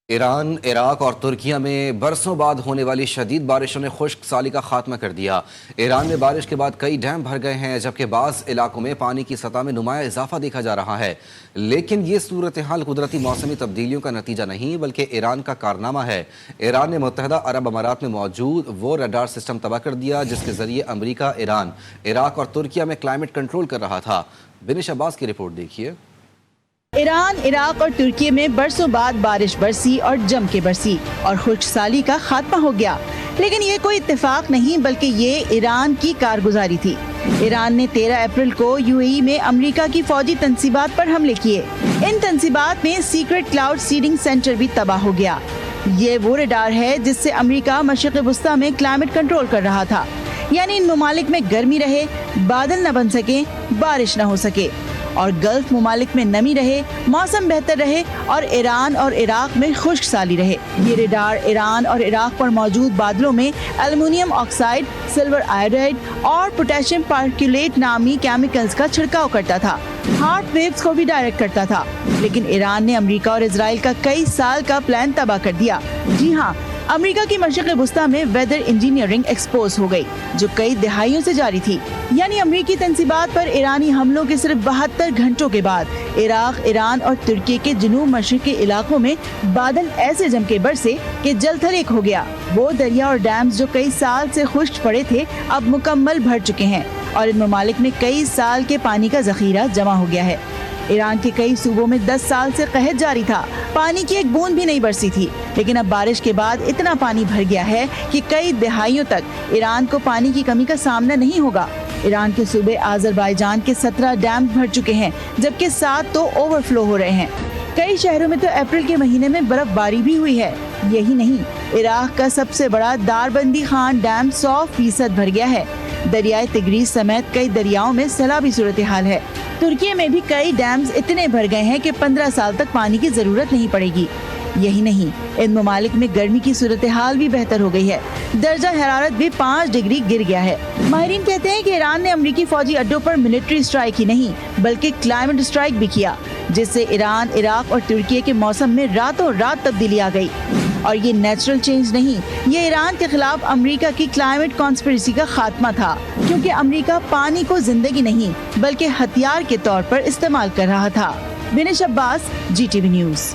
ایران، عراق اور ترکیہ میں برسوں بعد ہونے والی شدید بارشوں نے خشک سالی کا خاتمہ کر دیا۔ ایران میں بارش کے بعد کئی ڈیم بھر گئے ہیں، جبکہ بعض علاقوں میں پانی کی سطح میں نمایاں اضافہ دیکھا جا رہا ہے۔ لیکن یہ صورتحال قدرتی موسمی تبدیلیوں کا نتیجہ نہیں بلکہ ایران کا کارنامہ ہے۔ ایران نے متحدہ عرب امارات میں موجود وہ ریڈار سسٹم تباہ کر دیا جس کے ذریعے امریکہ، ایران، عراق اور ترکیہ میں کلائمیٹ کنٹرول کر رہا تھا۔ بنش عباس کی رپورٹ دیکھیے۔ ایران، عراق اور ترکی میں برسوں بعد بارش برسی اور جم کے برسی اور خشک سالی کا خاتمہ ہو گیا، لیکن یہ کوئی اتفاق نہیں بلکہ یہ ایران کی کارگزاری تھی۔ ایران نے 13 اپریل کو UAE میں امریکہ کی فوجی تنصیبات پر حملے کیے۔ ان تنصیبات میں سیکرٹ کلاؤڈ سیڈنگ سینٹر بھی تباہ ہو گیا۔ یہ وہ ریڈار ہے جس سے امریکہ مشرق وسطیٰ میں کلائمیٹ کنٹرول کر رہا تھا، یعنی ان ممالک میں گرمی رہے، بادل نہ بن سکیں، بارش نہ ہو سکے، اور گلف ممالک میں نمی رہے، موسم بہتر رہے اور ایران اور عراق میں خشک سالی رہے۔ یہ ریڈار ایران اور عراق پر موجود بادلوں میں ایلومینیم آکسائڈ، سلور آئیڈائڈ اور پوٹیشیم پارکیولیٹ نامی کیمیکلز کا چھڑکاؤ کرتا تھا۔ ہارٹ ویوز کو بھی ڈائریکٹ کرتا تھا، لیکن ایران نے امریکہ اور اسرائیل کا کئی سال کا پلان تباہ کر دیا۔ جی ہاں، امریکہ کی مشرق وسطیٰ میں ویدر انجینئرنگ ایکسپوز ہو گئی جو کئی دہائیوں سے جاری تھی، یعنی امریکی تنصیبات پر ایرانی حملوں کے صرف 72 گھنٹوں کے بعد عراق، ایران اور ترکی کے جنوب مشرقی علاقوں میں بادل ایسے جم کے برسے کہ جل تھل ایک ہو گیا۔ وہ دریا اور ڈیمز جو کئی سال سے خشک پڑے تھے اب مکمل بھر چکے ہیں اور ان ممالک میں کئی سال کے پانی کا ذخیرہ جمع ہو گیا ہے۔ ایران کے کئی صوبوں میں 10 سال سے قحط جاری تھا، پانی کی ایک بوند بھی نہیں برسی تھی، لیکن اب بارش کے بعد اتنا پانی بھر گیا ہے کہ کئی دہائیوں تک ایران کو پانی کی کمی کا سامنا نہیں ہوگا۔ ایران کے صوبے آذربائیجان کے 17 ڈیم بھر چکے ہیں، جبکہ 7 تو اوور فلو ہو رہے ہیں۔ کئی شہروں میں تو اپریل کے مہینے میں برف باری بھی ہوئی ہے۔ یہی نہیں، عراق کا سب سے بڑا داربندی خان ڈیم 100% بھر گیا ہے۔ دریائے تگریس سمیت کئی دریاؤں میں سیلابی صورتحال ہے۔ ترکی میں بھی کئی ڈیمز اتنے بھر گئے ہیں کہ 15 سال تک پانی کی ضرورت نہیں پڑے گی۔ یہی نہیں، ان ممالک میں گرمی کی صورتحال بھی بہتر ہو گئی ہے، درجہ حرارت بھی 5 ڈگری گر گیا ہے۔ ماہرین کہتے ہیں کہ ایران نے امریکی فوجی اڈوں پر ملٹری اسٹرائک ہی نہیں بلکہ کلائمیٹ اسٹرائک بھی کیا، جس سے ایران، عراق اور ترکی کے موسم میں راتوں رات تبدیلی آ گئی۔ اور یہ نیچرل چینج نہیں، یہ ایران کے خلاف امریکہ کی کلائمیٹ کانسپریسی کا خاتمہ تھا، کیونکہ امریکہ پانی کو زندگی نہیں بلکہ ہتھیار کے طور پر استعمال کر رہا تھا۔ بنش عباس، GTV نیوز۔